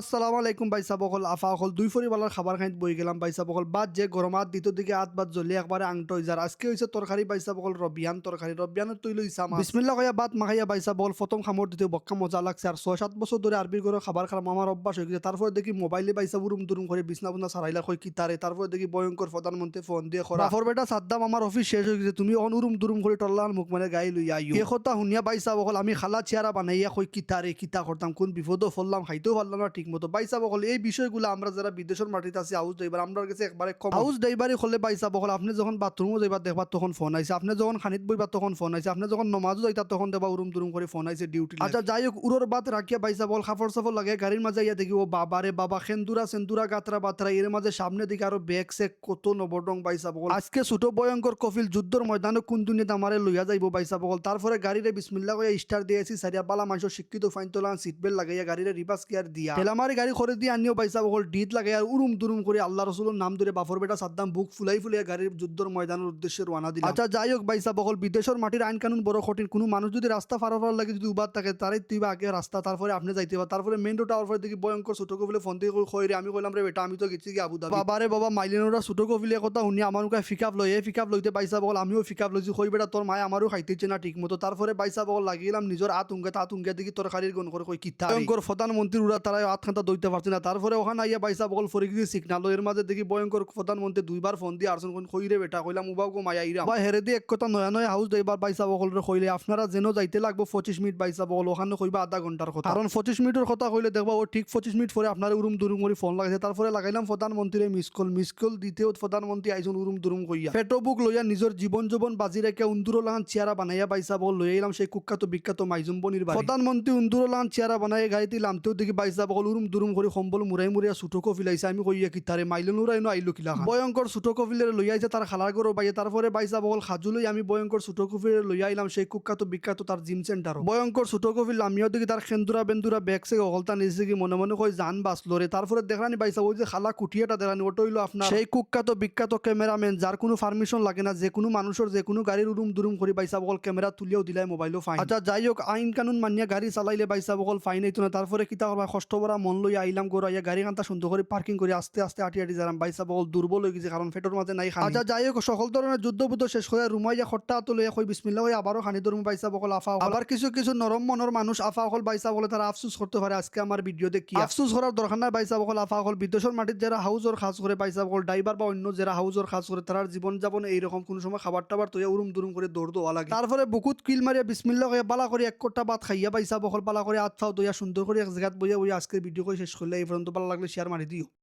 আসসালামু আলাইকুম ভাই সাবকল আফা অকল দুই পরিবারের খাবার খাইত বই গেলাম ভাই সাবকল বাদ যে গরমাত দ্বিতীয় দিকে আত বাদ জ্বলি একবারে আংট হয়ে যার আজকে হয়েছে তরকারি ভাই সাবকল রবিয়ান তরকারি রবিয়ানের তৈল ইসা মাছ বিসমিল্লাহ কইয়া বাত মাখাইয়া ভাই সাবকল প্রথম খামর দিতে বক্কা মজা লাগছে আর 6-7 বছর ধরে আরবির ঘরে খাবার খারাপ আমার অভ্যাস হয়ে গেছে তারপরে দেখি মোবাইলে ভাই সাব উরুম দুরুম করে বিছনা বুনা সারাইলা কই কি তারে তারপরে দেখি ভয়ঙ্কর প্রধানমন্ত্রী ফোন দিয়ে খরা বাফর বেটা সাদ্দাম আমার অফিস শেষ হয়ে গেছে তুমি অন উরুম দুরুম করে টল্লার মুখ মানে গাই লইয়া আইও এ কথা শুনিয়া ভাই সাবকল আমি খালা চেহারা বানাইয়া কই কি তারে কিতা করতাম কোন বিপদও ফললাম খাইতেও পারলাম না ঠিক মতো ভাই সাবকল এই বিষয়গুলো আমরা যারা বিদেশের মাটিতে আছি হাউস ড্রাইভার আমরা কাছে একবারে কম হাউস ড্রাইভারই হলে পাইছা বকল আপনি যখন বাথরুমও যাইবা দেখবা তখন ফোন আইছে আপনি যখন খানিত বইবা তখন ফোন আইছে আপনি যখন নমাজও যাইতা তখন দেবা উরুম দুরুম করে ফোন আইছে ডিউটি আচ্ছা যাই হোক উড়োর বাত রাখিয়া পাইছা বল খাফর সাফর লাগে গাড়ির মাঝে ইয়া দেখি ও বাবারে বাবা খেন্দুরা সেন্দুরা গাতরা বাতরা এর মাঝে সামনে দিকে আরো ব্যাগ সেক কত নবডং পাইছা বল আজকে ছোট ভয়ঙ্কর কফিল যুদ্ধর ময়দানে কোন দুনিয়াতে আমারে লইয়া যাইব পাইছা বল তারপরে গাড়িরে বিসমিল্লাহ কইয়া স্টার দিয়েছি সারিয়া বালা মানুষ শিক্ষিত ফাইন তোলা সিট বেল্ট লাগাইয়া গাড়িরে রিভার্স গিয়ার দিয়া ঠেলামারি গাড়ি করে দিয়ে আনিও পাইছা বল ডিট লাগে আর উরুম দুরুম করে আল্লাহ রসুলের নাম ধরে বাফর বেটা সাদ্দাম বুক ফুলাই ফুলাই গাড়ির যুদ্ধর ময়দানের উদ্দেশ্যে রওনা দিল আচ্ছা যাই হোক ভাই সাবকল বিদেশের মাটির আইন কানুন বড় কঠিন কোনো মানুষ যদি রাস্তা পারাবার লাগে যদি উবার থাকে তারাই তুই আগে রাস্তা তারপরে আপনি যাইতে পার তারপরে মেইন রোড আওয়ার পরে দেখি ভয়ঙ্কর ছোট কপিলে ফোন দিয়ে কইরে আমি কইলাম রে বেটা আমি তো গেছি কি আবুধাবি বাবারে বাবা মাইলেনোরা ছোট কপিলে কথা শুনি আমার মুখে ফিকাপ লই ফিকাপ লইতে পাইছা বল আমিও ফিকাপ লইছি কই বেটা তোর মায় আমারও খাইতেছে না ঠিক মতো তারপরে পাইছা বল লাগিলাম নিজের আতুঙ্গে দেখি তরকারির গন করে কই কিতা ভয়ঙ্কর প্রধানমন্ত্রীর উড়া তারা আত খান্তা দইতে পারছে না তারপরে ওখানে আইয়া পাইছা বল ফরি সিগনাল এর মাঝে দেখি ভয়ঙ্কর প্রধানমন্ত্রী দুইবার ফোন দিয়ে আরসন কইরে বেটা কইলাম উবাও গো মায়া ইরা বা হেরে দিয়ে এক কথা নয়া নয়া হাউস ড্রাইভার বাইসা বকলরে কইলে আপনারা যেন যাইতে লাগবো 25 মিনিট বাইসা বকল ওখানে কইবা আধা ঘন্টার কথা কারণ 25 মিনিটের কথা কইলে দেখবা ও ঠিক 25 মিনিট পরে আপনার উরুম দুরুম করে ফোন লাগাইছে তারপরে লাগাইলাম প্রধানমন্ত্রীর মিস কল দিতেও প্রধানমন্ত্রী আইজন উরুম দুরুম কইয়া পেটো বুক লইয়া নিজের জীবন বাজি রেখে উন্দুরো লাগান চেয়ারা বানাইয়া বাইসা বল লই এলাম সেই কুখ্যাত বিখ্যাত মাইজুম বনির বাড়ি প্রধানমন্ত্রী উন্দুরো লাগান চেয়ারা বানাইয়া গাড়িতে লামতেও দেখি বাইসা বকল উরুম দুরুম করে সম্বল মুরাই মুরিয়া ছুটকো ফিলাইছে আমি কইয়া কি তারে মাইলনুর আইনো আইলো কিলা ভয়ঙ্কর ছোট কফিলের লইয়াইছে তার খালার গরো বাইয়ে তারপরে বাইসা বল খাজুলই আমি ভয়ঙ্কর ছোট কফিলের লইয়া আইলাম সেই কুখ্যাত বিখ্যাত তার জিম সেন্টার ভয়ঙ্কর ছোট কফিল আমিও দেখি তার খেন্দুরা বেন্দুরা ব্যাগ সে অগলতা নিচে কি মনে মনে কই জান বাঁচলো রে তারপরে দেখানি বাইসা ওই যে খালা কুটিয়াটা দেখানি ওটা হইলো আপনার সেই কুখ্যাত বিখ্যাত ক্যামেরাম্যান যার কোনো পারমিশন লাগে না যে কোনো মানুষের যে কোনো গাড়ির উরুম দুরুম করে বাইসা বল ক্যামেরা তুলিয়াও দিলাই মোবাইলও ফাইন আচ্ছা যাই হোক আইন কানুন মানিয়া গাড়ি চালাইলে বাইসা বল ফাইন হইতো না তারপরে কিতা করবা কষ্ট করা মন লইয়া আইলাম গোড়াইয়া গাড়ি কান্তা সুন্দর করে পার্কিং করে আস্তে আস্তে আটি আটি যারাম বাইসা বল দুর্বল হয়ে গেছে কারণ পেটের মাঝে নাই খানি আচ্ছা যাই হোক সকল ধরনের যুদ্ধ বুদ্ধ শেষ করে রুমাইয়া খট্টা তুলে কই বিসমিল্লাহ হয়ে আবারও খানি ধরুম বাইসা বকল আফা আবার কিছু কিছু নরম মনের মানুষ আফা হল বাইসা বলে তারা আফসুস করতে পারে আজকে আমার ভিডিও দেখি আফসুস করার দরকার নাই বাইসা বকল আফা হল বিদেশের মাটির যারা হাউজর খাস করে বাইসা বকল ড্রাইভার বা অন্য যারা হাউজর খাস করে তার জীবন যাপন এইরকম কোনো সময় খাবার টাবার তৈয়া উরুম দুরুম করে দৌড় দেওয়া লাগে তারপরে বুকুত কিল মারিয়া বিসমিল্লাহ হয়ে বালা করে এক কোটা ভাত খাইয়া বাইসা বকল বালা করে আত ফাও দইয়া সুন্দর করে এক জায়গাত বইয়া আজকের ভিডিও করে শেষ করলে এই পর্যন্ত ভালো লাগলে শেয়ার মারি দিও।